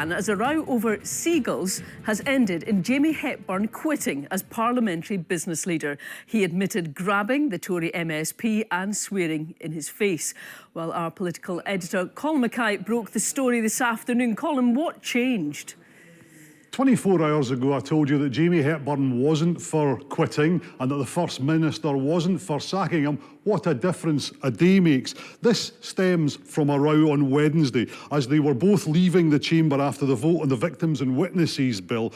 And as a row over seagulls has ended in Jamie Hepburn quitting as parliamentary business leader. He admitted grabbing the Tory MSP and swearing in his face. Well, our political editor Colin Mackay broke the story this afternoon. Colin, what changed? 24 hours ago, I told you that Jamie Hepburn wasn't for quitting and that the First Minister wasn't for sacking him. What a difference a day makes. This stems from a row on Wednesday as they were both leaving the chamber after the vote on the Victims and Witnesses Bill,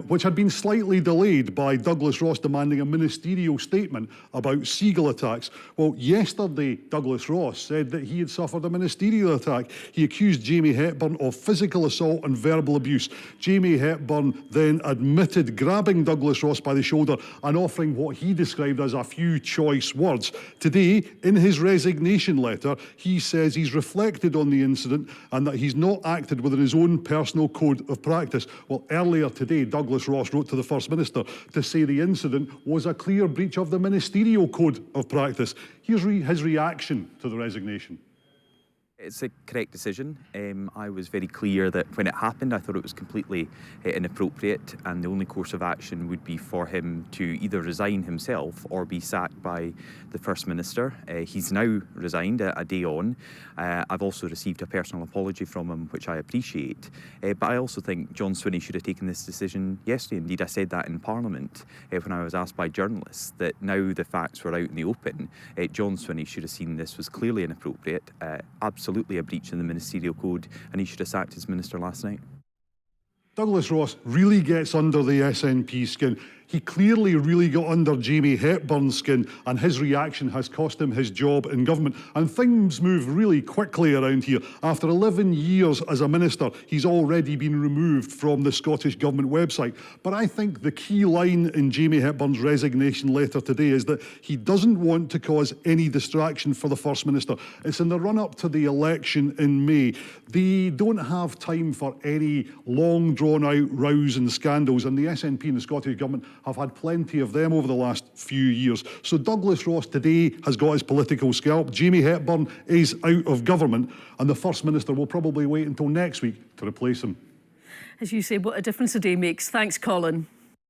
which had been slightly delayed by Douglas Ross demanding a ministerial statement about seagull attacks. Well, yesterday, Douglas Ross said that he had suffered a ministerial attack. He accused Jamie Hepburn of physical assault and verbal abuse. Jamie Hepburn then admitted grabbing Douglas Ross by the shoulder and offering what he described as a few choice words. Today, in his resignation letter, he says he's reflected on the incident and that he's not acted within his own personal code of practice. Well, earlier today, Douglas Ross wrote to the First Minister to say the incident was a clear breach of the ministerial code of practice. Here's his reaction to the resignation. It's a correct decision. I was very clear that when it happened, I thought it was completely inappropriate, and the only course of action would be for him to either resign himself or be sacked by the First Minister. He's now resigned a day on. I've also received a personal apology from him, which I appreciate. But I also think John Swinney should have taken this decision yesterday. Indeed, I said that in Parliament when I was asked by journalists that now the facts were out in the open. John Swinney should have seen this was clearly inappropriate, absolutely a breach in the ministerial code, and he should have sacked his minister last night. Douglas Ross really gets under the SNP skin. He clearly really got under Jamie Hepburn's skin, and his reaction has cost him his job in government. And things move really quickly around here. After 11 years as a minister, he's already been removed from the Scottish Government website. But I think the key line in Jamie Hepburn's resignation letter today is that he doesn't want to cause any distraction for the First Minister. It's in the run-up to the election in May. They don't have time for any long, drawn-out rows and scandals, and the SNP and the Scottish Government have had plenty of them over the last few years. So Douglas Ross today has got his political scalp. Jamie Hepburn is out of government, and the First Minister will probably wait until next week to replace him. As you say, what a difference a day makes. Thanks, Colin.